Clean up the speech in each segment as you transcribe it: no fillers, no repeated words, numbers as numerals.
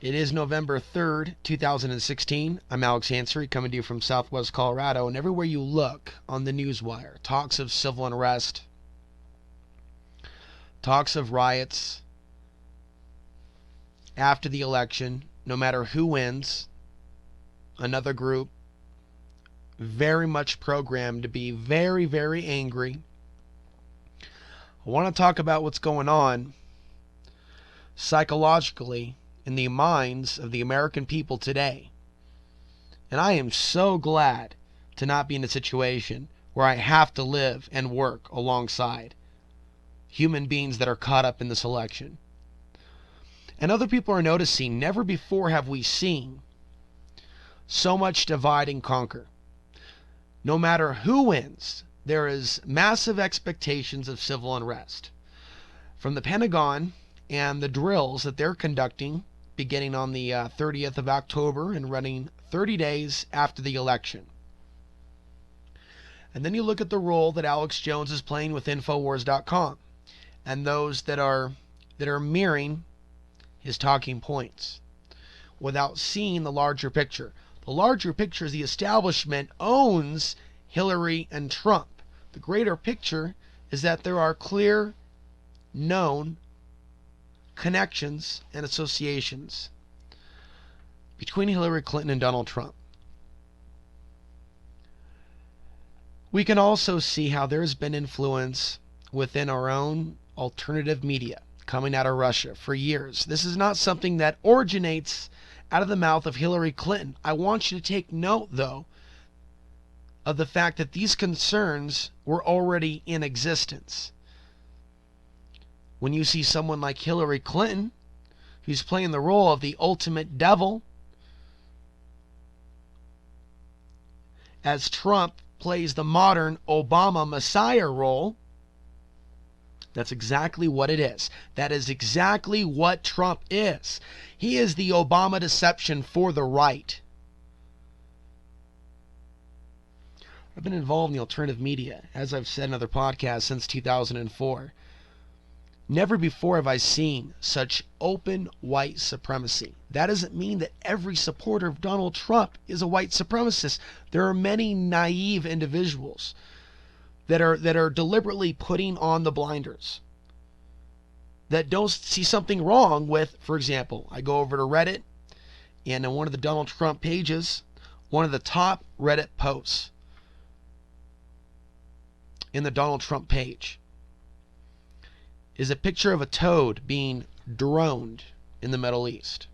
It is November 3rd, 2016. I'm Alex Ansary, coming to you from Southwest Colorado, and everywhere you look on the newswire, talks of civil unrest, talks of riots after the election. No matter who wins, another group very much programmed to be very, very angry. I want to talk about what's going on psychologically in the minds of the American people today. And I am so glad to not be in a situation where I have to live and work alongside human beings that are caught up in this election. And other people are noticing, never before have we seen so much divide and conquer. No matter who wins, there is massive expectations of civil unrest. From the Pentagon and the drills that they're conducting beginning on the 30th of October and running 30 days after the election. And then you look at the role that Alex Jones is playing with Infowars.com and those that are mirroring his talking points without seeing the larger picture. The larger picture is the establishment owns Hillary and Trump. The greater picture is that there are clear, known connections and associations between Hillary Clinton and Donald Trump. We can also see how there's been influence within our own alternative media coming out of Russia for years. This is not something that originates out of the mouth of Hillary Clinton. I want you to take note, though, of the fact that these concerns were already in existence. When you see someone like Hillary Clinton, who's playing the role of the ultimate devil, as Trump plays the modern Obama Messiah role, that's exactly what it is. That is exactly what Trump is. He is the Obama deception for the right. I've been involved in the alternative media, as I've said in other podcasts, since 2004. Never before have I seen such open white supremacy. That doesn't mean that every supporter of Donald Trump is a white supremacist. There are many naive individuals that are deliberately putting on the blinders, that don't see something wrong with, for example, I go over to Reddit, and in one of the Donald Trump pages, one of the top Reddit posts in the Donald Trump page is a picture of a toad being droned in the Middle East.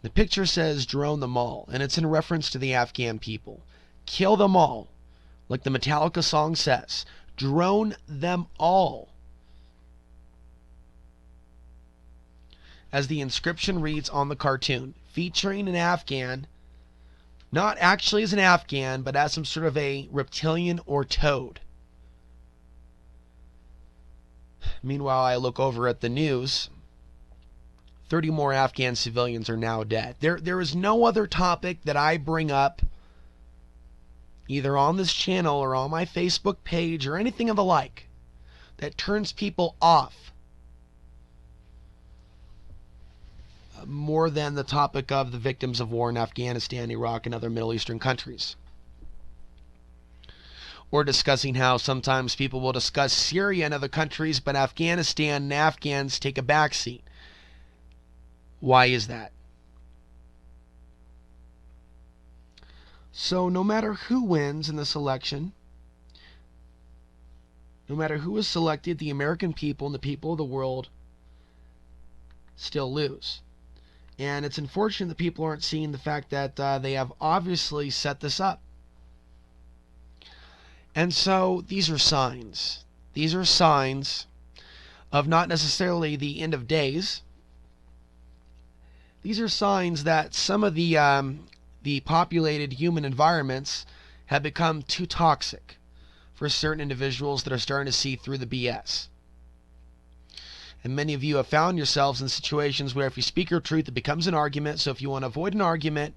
The picture says, "Drone them all," and it's in reference to the Afghan people. Kill them all, like the Metallica song says. Drone them all. As the inscription reads on the cartoon, featuring an Afghan, not actually as an Afghan, but as some sort of a reptilian or toad. Meanwhile, I look over at the news. 30 more Afghan civilians are now dead. There is no other topic that I bring up, either on this channel or on my Facebook page or anything of the like, that turns people off more than the topic of the victims of war in Afghanistan, Iraq, and other Middle Eastern countries. Or discussing how sometimes people will discuss Syria and other countries, but Afghanistan and Afghans take a backseat. Why is that? So no matter who wins in this election, no matter who is selected, the American people and the people of the world still lose. And it's unfortunate that people aren't seeing the fact that they have obviously set this up. And so these are signs. These are signs of not necessarily the end of days. These are signs that some of the populated human environments have become too toxic for certain individuals that are starting to see through the BS. And many of you have found yourselves in situations where if you speak your truth, it becomes an argument. So if you want to avoid an argument,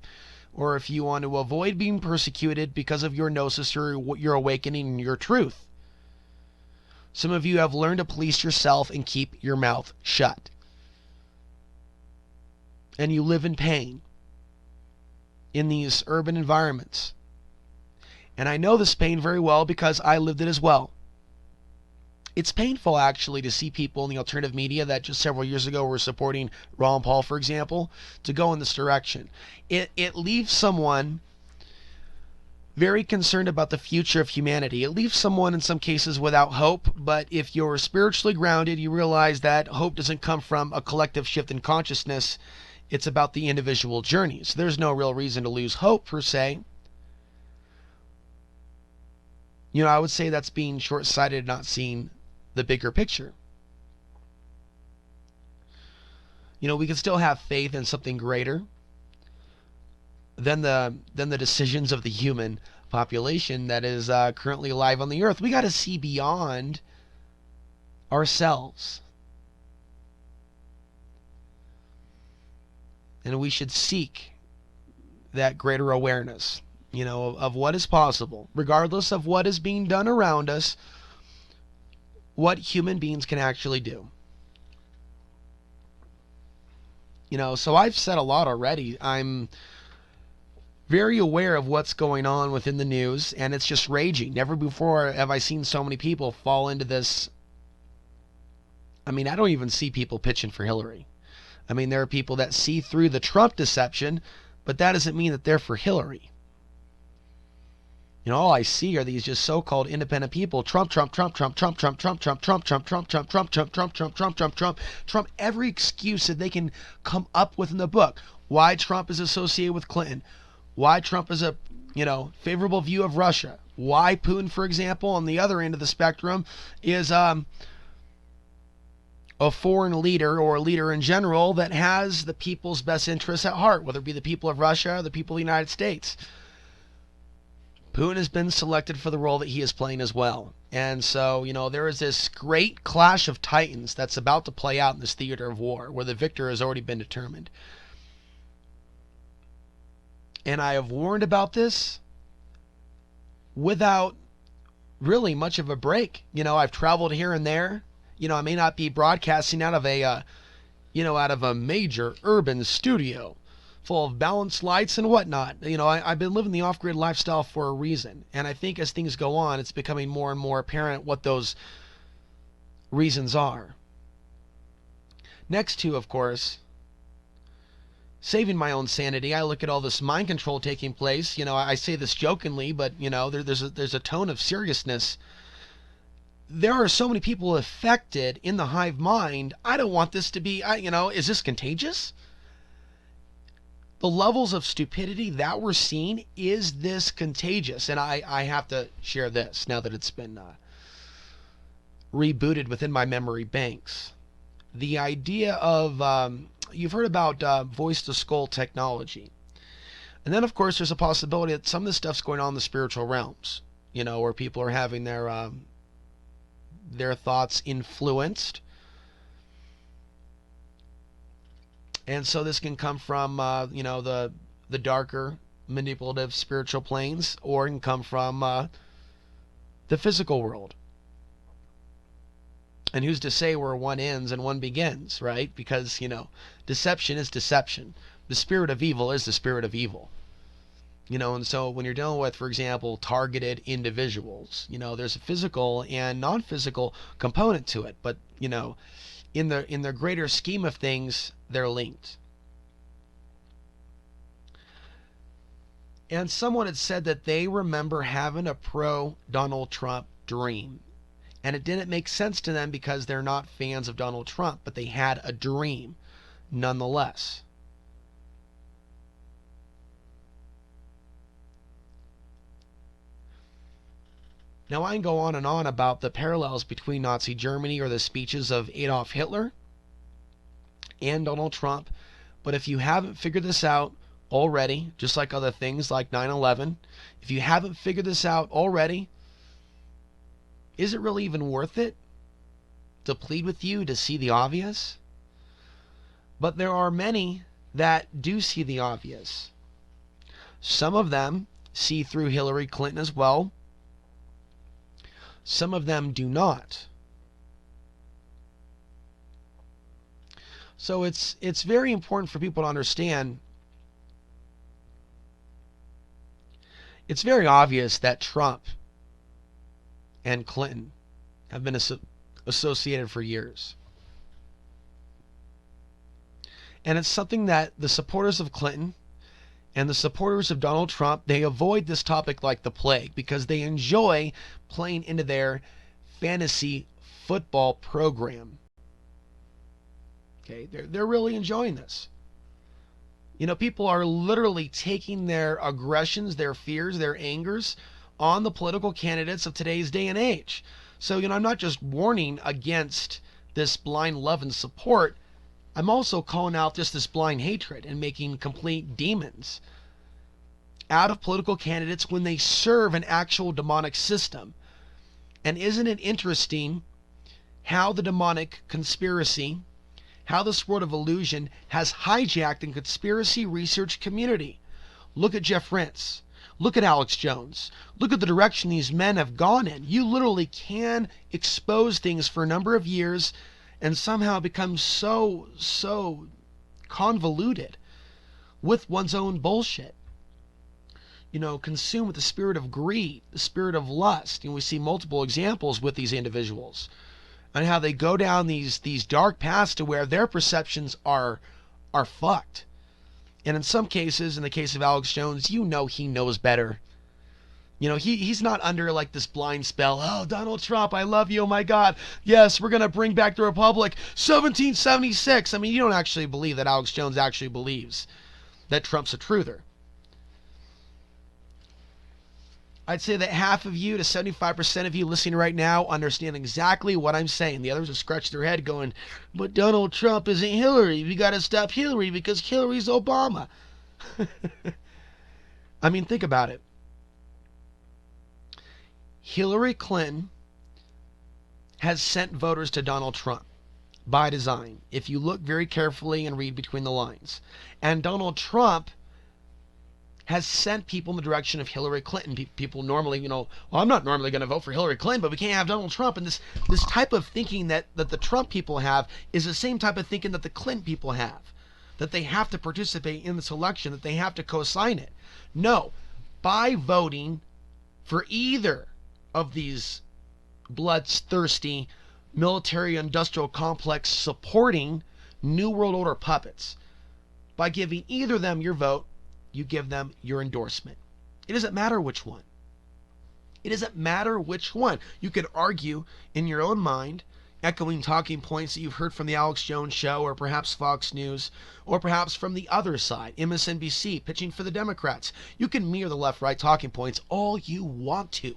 or if you want to avoid being persecuted because of your gnosis or your awakening and your truth, some of you have learned to police yourself and keep your mouth shut. and you live in pain in these urban environments. And I know this pain very well because I lived it as well. It's painful actually to see people in the alternative media that just several years ago were supporting Ron Paul, for example, to go in this direction. It leaves someone very concerned about the future of humanity. It leaves someone in some cases without hope, but if you're spiritually grounded, you realize that hope doesn't come from a collective shift in consciousness. It's about the individual journeys. There's no real reason to lose hope per se. I would say that's being short-sighted, not seeing the bigger picture. We can still have faith in something greater than the decisions of the human population that is currently alive on the earth. We got to see beyond ourselves. And we should seek that greater awareness, of what is possible, regardless of what is being done around us, what human beings can actually do. So I've said a lot already. I'm very aware of what's going on within the news, and it's just raging. Never before have I seen so many people fall into this. I don't even see people pitching for Hillary. There are people that see through the Trump deception, but that doesn't mean that they're for Hillary. All I see are these just so-called independent people. Trump, Trump, Trump, Trump, Trump, Trump, Trump, Trump, Trump, Trump, Trump, Trump, Trump, Trump, Trump, Trump, Trump, Trump, Trump, Trump. Every excuse that they can come up with in the book. Why Trump is associated with Clinton. Why Trump is a, favorable view of Russia. Why Putin, for example, on the other end of the spectrum, is a foreign leader or a leader in general that has the people's best interests at heart, whether it be the people of Russia or the people of the United States. Putin has been selected for the role that he is playing as well. And so, there is this great clash of titans that's about to play out in this theater of war, where the victor has already been determined. And I have warned about this without really much of a break. I've traveled here and there. I may not be broadcasting out of a major urban studio full of balanced lights and whatnot. I've been living the off-grid lifestyle for a reason. And I think as things go on, it's becoming more and more apparent what those reasons are. Next to, of course, saving my own sanity, I look at all this mind control taking place. I say this jokingly, but there's a tone of seriousness. There are so many people affected in the hive mind. I don't want this to be, is this contagious? The levels of stupidity that we're seeing, is this contagious? And I have to share this now that it's been rebooted within my memory banks. The idea of, you've heard about voice-to-skull technology. And then, of course, there's a possibility that some of this stuff's going on in the spiritual realms, where people are having their thoughts influenced. And so this can come from, the darker, manipulative spiritual planes, or it can come from the physical world. And who's to say where one ends and one begins, right? Because, deception is deception. The spirit of evil is the spirit of evil. And so when you're dealing with, for example, targeted individuals, there's a physical and non-physical component to it. But, in the greater scheme of things, they're linked. And someone had said that they remember having a pro-Donald Trump dream. And it didn't make sense to them because they're not fans of Donald Trump, but they had a dream nonetheless. Now I can go on and on about the parallels between Nazi Germany or the speeches of Adolf Hitler and Donald Trump, but if you haven't figured this out already, just like other things like 9/11, if you haven't figured this out already, is it really even worth it to plead with you to see the obvious? But there are many that do see the obvious. Some of them see through Hillary Clinton as well. Some of them do not. So it's very important for people to understand. It's very obvious that Trump and Clinton have been associated for years. And it's something that the supporters of Clinton and the supporters of Donald Trump, they avoid this topic like the plague because they enjoy playing into their fantasy football program. Okay, they're really enjoying this. You know, people are literally taking their aggressions, their fears, their angers on the political candidates of today's day and age. So, I'm not just warning against this blind love and support. I'm also calling out just this blind hatred and making complete demons out of political candidates when they serve an actual demonic system. And isn't it interesting how the demonic conspiracy, how this world of illusion has hijacked the conspiracy research community? Look at Jeff Rentz. Look at Alex Jones. Look at the direction these men have gone in. You literally can expose things for a number of years and somehow become so convoluted with one's own bullshit. Consumed with the spirit of greed, the spirit of lust. We see multiple examples with these individuals and how they go down these dark paths to where their perceptions are fucked. And in some cases, in the case of Alex Jones, he knows better. He's not under like this blind spell. Oh, Donald Trump, I love you. Oh my God. Yes, we're going to bring back the Republic. 1776. I mean, you don't actually believe that Alex Jones actually believes that Trump's a truther. I'd say that half of you to 75% of you listening right now understand exactly what I'm saying. The others have scratched their head going, but Donald Trump isn't Hillary. We got to stop Hillary because Hillary's Obama. I mean, think about it. Hillary Clinton has sent voters to Donald Trump by design, if you look very carefully and read between the lines. And Donald Trump has sent people in the direction of Hillary Clinton. People normally, well, I'm not normally going to vote for Hillary Clinton, but we can't have Donald Trump. And this type of thinking that the Trump people have is the same type of thinking that the Clinton people have, that they have to participate in this election, that they have to co-sign it. No, by voting for either of these bloodthirsty military-industrial complex supporting New World Order puppets, by giving either of them your vote, you give them your endorsement. It doesn't matter which one. It doesn't matter which one. You could argue in your own mind, echoing talking points that you've heard from the Alex Jones show, or perhaps Fox News, or perhaps from the other side, MSNBC, pitching for the Democrats. You can mirror the left-right talking points all you want to.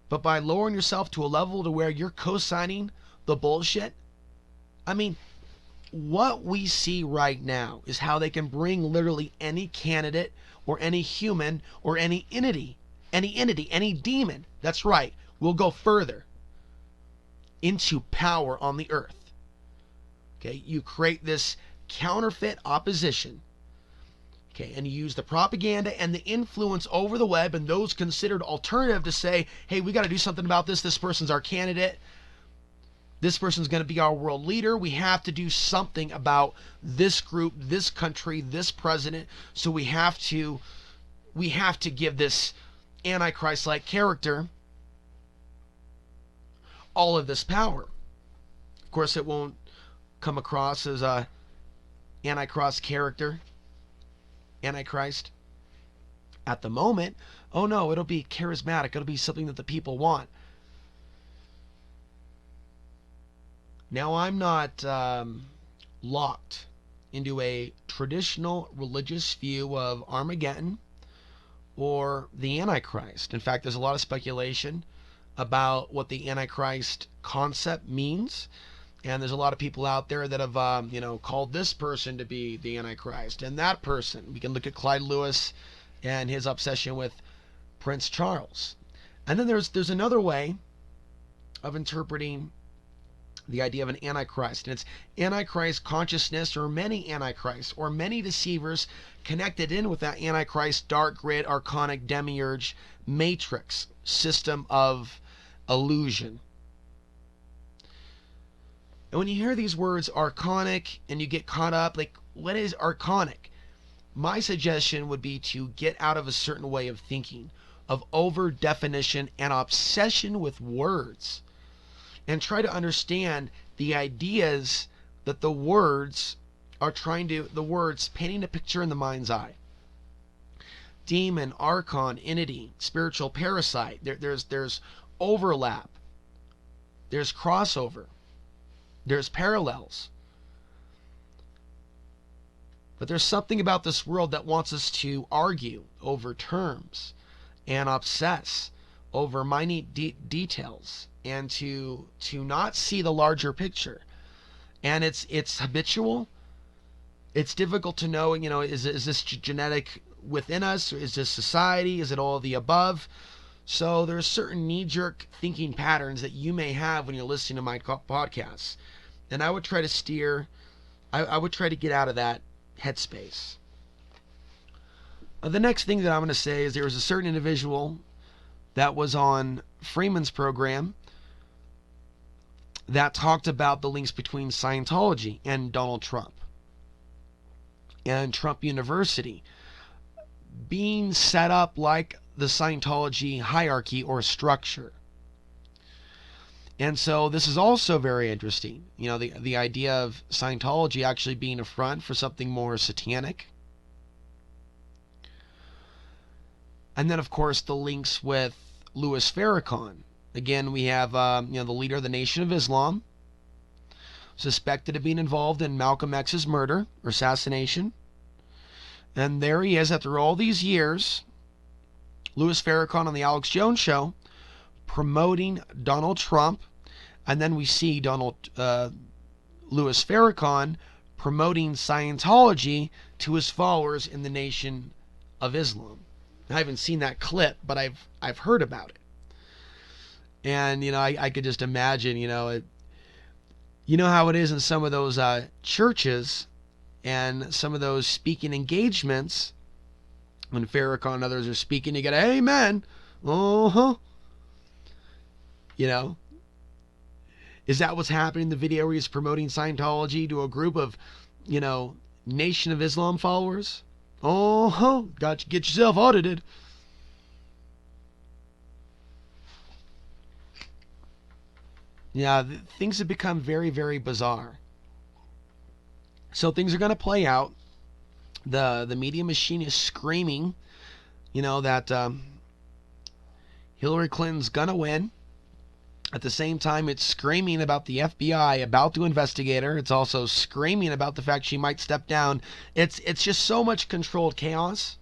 But by lowering yourself to a level to where you're co-signing the bullshit, I mean, what we see right now is how they can bring literally any candidate or any human or any entity, any demon, that's right, will go further into power on the earth. Okay, you create this counterfeit opposition. Okay, and you use the propaganda and the influence over the web and those considered alternative to say, hey, we got to do something about this. This person's our candidate. This person's going to be our world leader. We have to do something about this group, this country, this president. So we have to give this Antichrist-like character all of this power. Of course, it won't come across as a Antichrist character, Antichrist at the moment. Oh no, it'll be charismatic. It'll be something that the people want. Now, I'm not locked into a traditional religious view of Armageddon or the Antichrist. In fact, there's a lot of speculation about what the Antichrist concept means. And there's a lot of people out there that have, called this person to be the Antichrist and that person. We can look at Clyde Lewis and his obsession with Prince Charles. And then there's another way of interpreting the idea of an Antichrist. And it's Antichrist consciousness, or many Antichrists, or many deceivers connected in with that Antichrist dark grid, archonic demiurge matrix system of illusion. And when you hear these words archonic and you get caught up, like, what is archonic? My suggestion would be to get out of a certain way of thinking, of over definition and obsession with words, and try to understand the ideas that the words are the words painting a picture in the mind's eye. Demon, archon, entity, spiritual parasite. There's overlap. There's crossover. There's parallels. But there's something about this world that wants us to argue over terms and obsess over minute details, and to not see the larger picture. And it's habitual. It's difficult to know, is this genetic within us, or is this society? Is it all of the above? So there's certain knee-jerk thinking patterns that you may have when you're listening to my podcasts. And I would try to steer, I would try to get out of that headspace. The next thing that I'm going to say is there was a certain individual that was on Freeman's program that talked about the links between Scientology and Donald Trump and Trump University being set up like the Scientology hierarchy or structure. And so this is also very interesting. The idea of Scientology actually being a front for something more satanic. And then, of course, the links with Louis Farrakhan. Again, we have the leader of the Nation of Islam, suspected of being involved in Malcolm X's murder or assassination. And there he is, after all these years, Louis Farrakhan on the Alex Jones Show, promoting Donald Trump. And then we see Louis Farrakhan promoting Scientology to his followers in the Nation of Islam. I haven't seen that clip, but I've heard about it. And I could just imagine, how it is in some of those churches and some of those speaking engagements. When Farrakhan and others are speaking, you get amen. Is that what's happening in the video where he's promoting Scientology to a group of, Nation of Islam followers? Got to get yourself audited. Yeah, things have become very, very bizarre. So things are going to play out. The media machine is screaming, that Hillary Clinton's going to win. At the same time, it's screaming about the FBI about to investigate her. It's also screaming about the fact she might step down. It's just so much controlled chaos.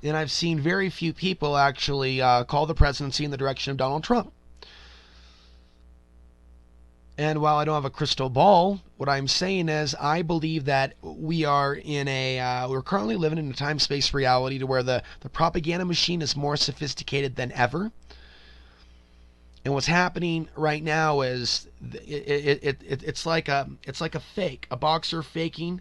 And I've seen very few people actually call the presidency in the direction of Donald Trump. And while I don't have a crystal ball, what I'm saying is I believe that we are we're currently living in a time-space reality to where the propaganda machine is more sophisticated than ever. And what's happening right now is it's like a fake, a boxer faking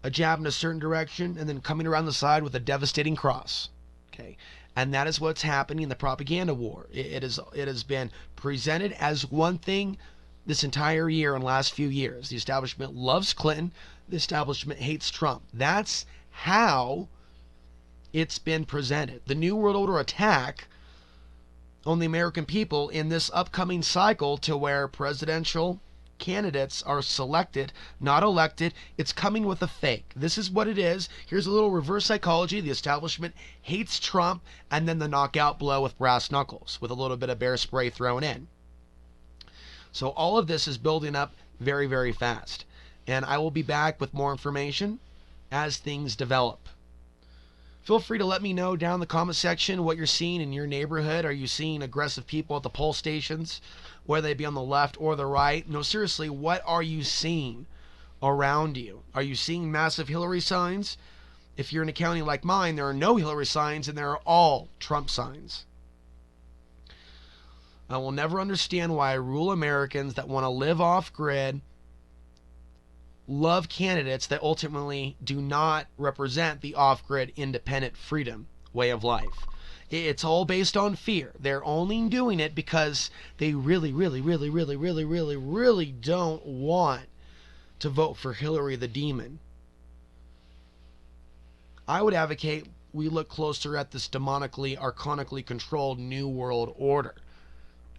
a jab in a certain direction and then coming around the side with a devastating cross. Okay, and that is what's happening in the propaganda war. It has been presented as one thing this entire year and last few years. The establishment loves Clinton. The establishment hates Trump. That's how it's been presented. The New World Order attack on the American people in this upcoming cycle, to where presidential candidates are selected, not elected. It's coming with a fake. This is what it is. Here's a little reverse psychology. The establishment hates Trump, and then the knockout blow with brass knuckles, with a little bit of bear spray thrown in. So all of this is building up very, very fast. And I will be back with more information as things develop. Feel free to let me know down in the comment section what you're seeing in your neighborhood. Are you seeing aggressive people at the poll stations, whether they be on the left or the right? No, seriously, what are you seeing around you? Are you seeing massive Hillary signs? If you're in a county like mine, there are no Hillary signs and there are all Trump signs. I will never understand why rural Americans that want to live off-grid love candidates that ultimately do not represent the off-grid independent freedom way of life. It's all based on fear. They're only doing it because they really, really, really, really, really, really, really don't want to vote for Hillary the demon. I would advocate we look closer at this demonically, archonically controlled New World Order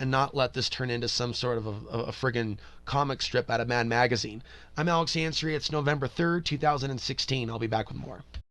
and not let this turn into some sort of a friggin' comic strip out of Mad Magazine. I'm Alex Ansary. It's November 3rd, 2016. I'll be back with more.